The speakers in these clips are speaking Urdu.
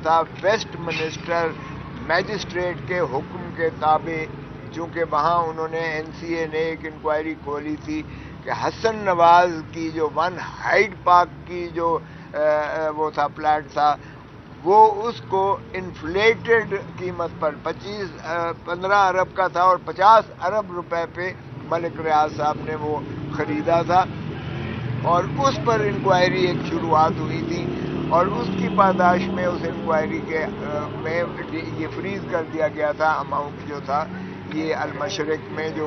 تھا ویسٹ منسٹر میجسٹریٹ کے حکم کے تابع، چونکہ وہاں انہوں نے NCA نے ایک انکوائری کھولی تھی کہ حسن نواز کی جو 1 ہائیڈ پارک کی جو وہ تھا پلاٹ تھا، وہ اس کو انفلیٹڈ قیمت پر 15 ارب کا تھا اور 50 ارب روپے پہ ملک ریاض صاحب نے وہ خریدا تھا، اور اس پر انکوائری ایک شروعات ہوئی تھی، اور اس کی پاداش میں اس انکوائری کے میں یہ فریز کر دیا گیا تھا اماؤنٹ جو تھا یہ المشرق میں جو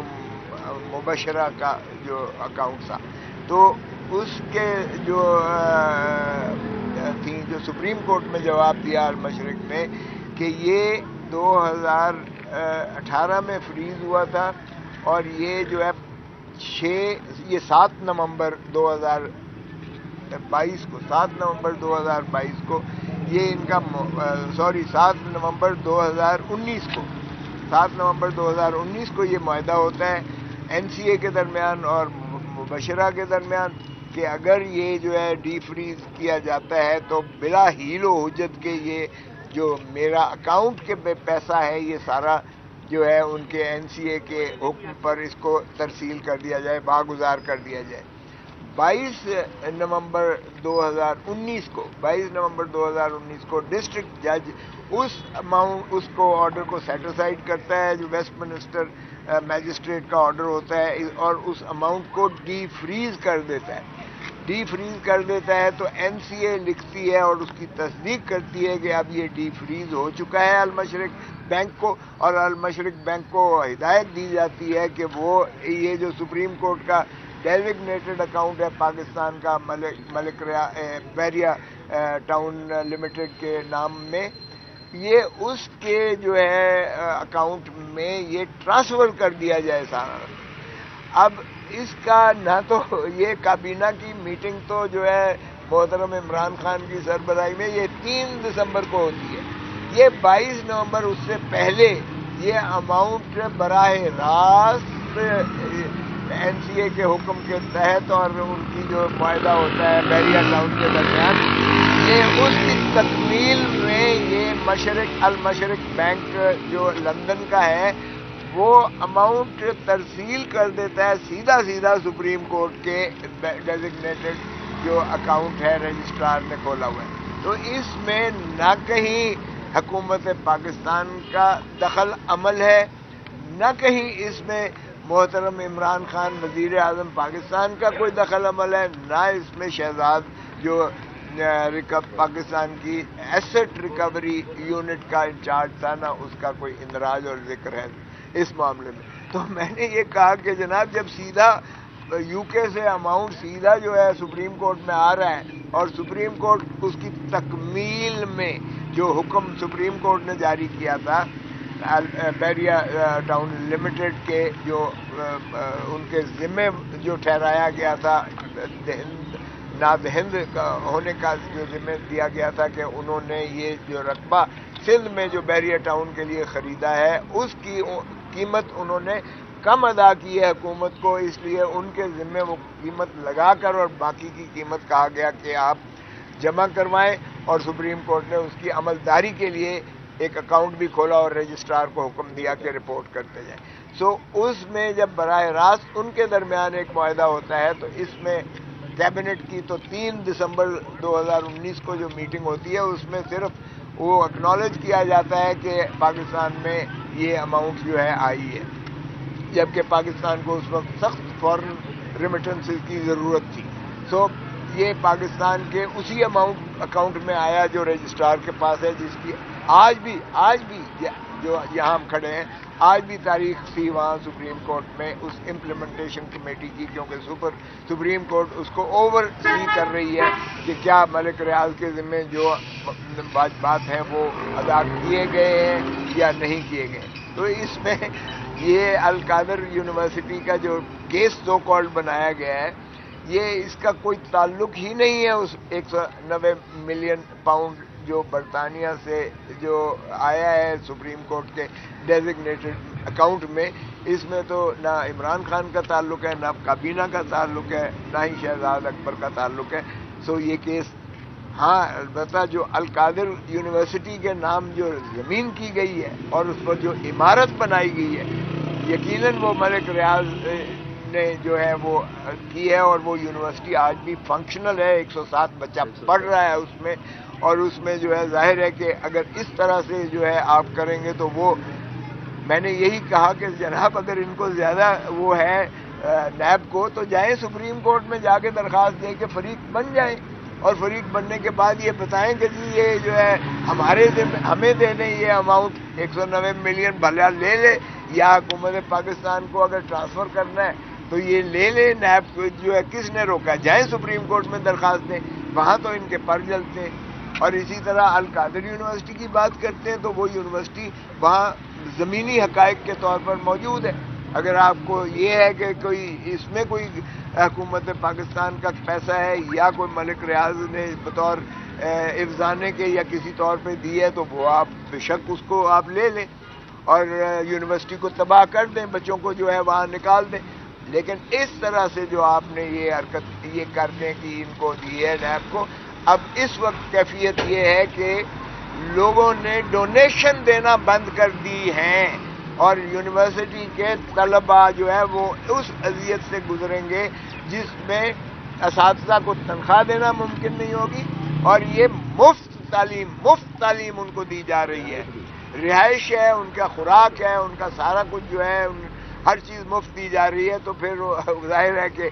مبشرہ کا جو اکاؤنٹ تھا. تو اس کے جو تھی جو سپریم کورٹ میں جواب دیا المشرق نے کہ یہ 2018 میں فریز ہوا تھا، اور یہ جو ہے 7 نومبر 2022 کو 7 نومبر 2022 کو یہ ان کا 7 نومبر 2019 کو 7 نومبر 2019 کو یہ معاہدہ ہوتا ہے NCA کے درمیان اور مبشرہ کے درمیان کہ اگر یہ جو ہے ڈی فریز کیا جاتا ہے تو بلا حیل و حجت کے یہ جو میرا اکاؤنٹ کے پیسہ ہے یہ سارا جو ہے ان کے NCA کے حکم پر اس کو ترسیل کر دیا جائے، باگزار کر دیا جائے. 22 نومبر 2019 کو ڈسٹرکٹ جج اس کو آرڈر کو سیٹسفائیڈ کرتا ہے جو ویسٹ منسٹر میجسٹریٹ کا آرڈر ہوتا ہے، اور اس اماؤنٹ کو ڈی فریز کر دیتا ہے. تو NCA لکھتی ہے اور اس کی تصدیق کرتی ہے کہ اب یہ ڈی فریز ہو چکا ہے المشرق بینک کو، اور المشرق بینک کو ہدایت دی جاتی ہے کہ وہ یہ جو سپریم کورٹ کا ڈیزگنیٹڈ اکاؤنٹ ہے پاکستان کا ملک بیریا ٹاؤن لمیٹڈ کے نام میں، یہ اس کے جو ہے اکاؤنٹ میں یہ ٹرانسفر کر دیا جائے سارا. اب اس کا نہ تو یہ کابینہ کی میٹنگ تو جو ہے محترم عمران خان کی سربراہی میں یہ 3 دسمبر کو ہوتی ہے، یہ 22 نومبر اس سے پہلے یہ اماؤنٹ براہ راست NCA کے حکم کے تحت اور ان کی جو معاہدہ ہوتا ہے بیریا ٹاؤن کے درمیان، یہ اس کی تکمیل میں یہ المشرق بینک جو لندن کا ہے وہ اماؤنٹ ترسیل کر دیتا ہے سیدھا سپریم کورٹ کے ڈیزگنیٹڈ جو اکاؤنٹ ہے رجسٹرار نے کھولا ہوا ہے. تو اس میں نہ کہیں حکومت پاکستان کا دخل عمل ہے، نہ کہیں اس میں محترم عمران خان وزیر اعظم پاکستان کا کوئی دخل عمل ہے، نہ اس میں شہزاد جو پاکستان کی ایسٹ ریکوری یونٹ کا انچارج تھا نا اس کا کوئی اندراج اور ذکر ہے اس معاملے میں. تو میں نے یہ کہا کہ جناب جب سیدھا UK سے اماؤنٹ سیدھا جو ہے سپریم کورٹ میں آ رہا ہے اور سپریم کورٹ اس کی تکمیل میں جو حکم سپریم کورٹ نے جاری کیا تھا بیریا ٹاؤن لمیٹڈ کے جو ان کے ذمے جو ٹھہرایا گیا تھا نادہند ہونے کا جو ذمہ دیا گیا تھا کہ انہوں نے یہ جو رقبہ سندھ میں جو بیریا ٹاؤن کے لیے خریدا ہے اس کی قیمت انہوں نے کم ادا کی ہے حکومت کو، اس لیے ان کے ذمے وہ قیمت لگا کر اور باقی کی قیمت کہا گیا کہ آپ جمع کروائیں، اور سپریم کورٹ نے اس کی عملداری کے لیے ایک اکاؤنٹ بھی کھولا اور رجسٹرار کو حکم دیا کہ رپورٹ کرتے جائیں. اس میں جب براہ راست ان کے درمیان ایک معاہدہ ہوتا ہے تو اس میں کیبنٹ کی تو 3 دسمبر 2019 کو جو میٹنگ ہوتی ہے اس میں صرف وہ اکنالج کیا جاتا ہے کہ پاکستان میں یہ اماؤنٹ جو ہے آئی ہے، جبکہ پاکستان کو اس وقت سخت فورن ریمیٹنسز کی ضرورت تھی. یہ پاکستان کے اسی اکاؤنٹ میں آیا جو رجسٹرار کے پاس ہے، جس کی آج بھی جو یہاں ہم کھڑے ہیں آج بھی تاریخ تھی وہاں سپریم کورٹ میں اس امپلیمنٹیشن کمیٹی کی، کیونکہ سپریم کورٹ اس کو اوور سی کر رہی ہے کہ کیا ملک ریاض کے ذمہ جو واجبات ہیں وہ ادا کیے گئے ہیں یا نہیں کیے گئے. تو اس میں یہ القادر یونیورسٹی کا جو کیس سو کالڈ بنایا گیا ہے یہ اس کا کوئی تعلق ہی نہیں ہے اس 190 ملین پاؤنڈ جو برطانیہ سے جو آیا ہے سپریم کورٹ کے ڈیزگنیٹڈ اکاؤنٹ میں. اس میں تو نہ عمران خان کا تعلق ہے، نہ کابینہ کا تعلق ہے، نہ ہی شہزاد اکبر کا تعلق ہے. یہ کیس ہاں البتہ جو القادر یونیورسٹی کے نام جو زمین کی گئی ہے اور اس پر جو عمارت بنائی گئی ہے، یقیناً وہ ملک ریاض نے جو ہے وہ کی ہے، اور وہ یونیورسٹی آج بھی فنکشنل ہے، 107 بچہ پڑھ رہا ہے اس میں، اور اس میں جو ہے ظاہر ہے کہ اگر اس طرح سے جو ہے آپ کریں گے تو وہ، میں نے یہی کہا کہ جناب اگر ان کو زیادہ وہ ہے نیب کو، تو جائیں سپریم کورٹ میں جا کے درخواست دیں کہ فریق بن جائیں، اور فریق بننے کے بعد یہ بتائیں کہ جی یہ جو ہے ہمیں دے دیں یہ اماؤنٹ 190 ملین، بھلا لے لے، یا حکومت پاکستان کو اگر ٹرانسفر کرنا ہے تو یہ لے لے، نیب جو ہے کس نے روکا؟ جائیں سپریم کورٹ میں درخواست دیں، وہاں تو ان کے پر جلتے ہیں۔ اور اسی طرح القادر یونیورسٹی کی بات کرتے ہیں تو وہ یونیورسٹی وہاں زمینی حقائق کے طور پر موجود ہے۔ اگر آپ کو یہ ہے کہ کوئی اس میں کوئی حکومت پاکستان کا پیسہ ہے یا کوئی ملک ریاض نے بطور افزانے کے یا کسی طور پہ دی ہے، تو وہ آپ بے شک اس کو آپ لے لیں اور یونیورسٹی کو تباہ کر دیں، بچوں کو جو ہے وہاں نکال دیں۔ لیکن اس طرح سے جو آپ نے یہ حرکت یہ کر دیں کہ ان کو دی ہے نیب کو، اب اس وقت کیفیت یہ ہے کہ لوگوں نے ڈونیشن دینا بند کر دی ہیں، اور یونیورسٹی کے طلباء جو ہے وہ اس اذیت سے گزریں گے جس میں اساتذہ کو تنخواہ دینا ممکن نہیں ہوگی، اور یہ مفت تعلیم ان کو دی جا رہی ہے، رہائش ہے، ان کا خوراک ہے، ان کا سارا کچھ جو ہے ہر چیز مفت دی جا رہی ہے، تو پھر ظاہر ہے کہ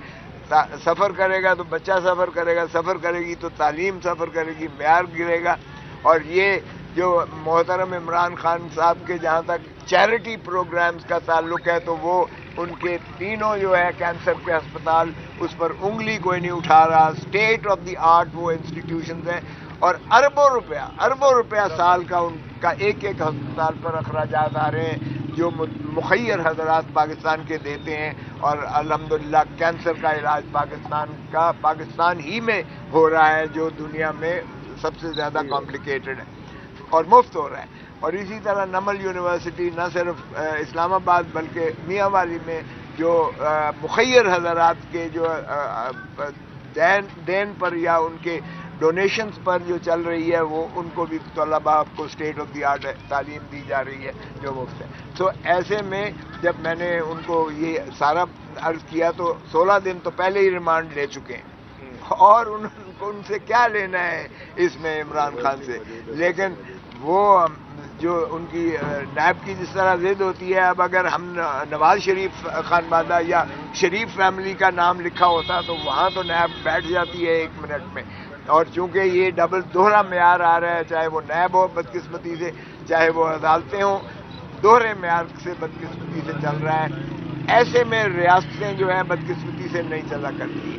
سفر کرے گا تو بچہ سفر کرے گا، سفر کرے گی تو تعلیم سفر کرے گی، معیار گرے گا۔ اور یہ جو محترم عمران خان صاحب کے جہاں تک چیریٹی پروگرامز کا تعلق ہے، تو وہ ان کے تینوں جو ہے کینسر کے ہسپتال، اس پر انگلی کوئی نہیں اٹھا رہا، اسٹیٹ آف دی آرٹ وہ انسٹیٹیوشنز ہیں، اور اربوں روپیہ سال کا ان کا ایک ہسپتال پر اخراجات آ رہے ہیں جو مخیر حضرات پاکستان کے دیتے ہیں، اور الحمدللہ کینسر کا علاج پاکستان ہی میں ہو رہا ہے جو دنیا میں سب سے زیادہ کمپلیکیٹڈ ہے، اور مفت ہو رہا ہے۔ اور اسی طرح نمل یونیورسٹی نہ صرف اسلام آباد بلکہ میاں والی میں جو مخیر حضرات کے جو دین پر یا ان کے ڈونیشنز پر جو چل رہی ہے، وہ ان کو بھی طلباء کو اسٹیٹ آف دی آرٹ تعلیم دی جا رہی ہے جو مفت ہے۔ تو ایسے میں جب میں نے ان کو یہ سارا عرض کیا تو 16 دن تو پہلے ہی ریمانڈ لے چکے ہیں، اور ان سے کیا لینا ہے اس میں عمران خان سے، لیکن وہ جو ان کی نیب کی جس طرح ضد ہوتی ہے، اب اگر ہم نواز شریف خانوادہ یا شریف فیملی کا نام لکھا ہوتا تو وہاں تو نیب بیٹھ جاتی ہے 1 منٹ میں، اور چونکہ یہ دوہرا معیار آ رہا ہے، چاہے وہ نیب ہو بدقسمتی سے، چاہے وہ عدالتیں ہوں، دوہرے معیار سے بدقسمتی سے چل رہا ہے، ایسے میں ریاستیں جو ہیں بدقسمتی سے نہیں چلا کرتی۔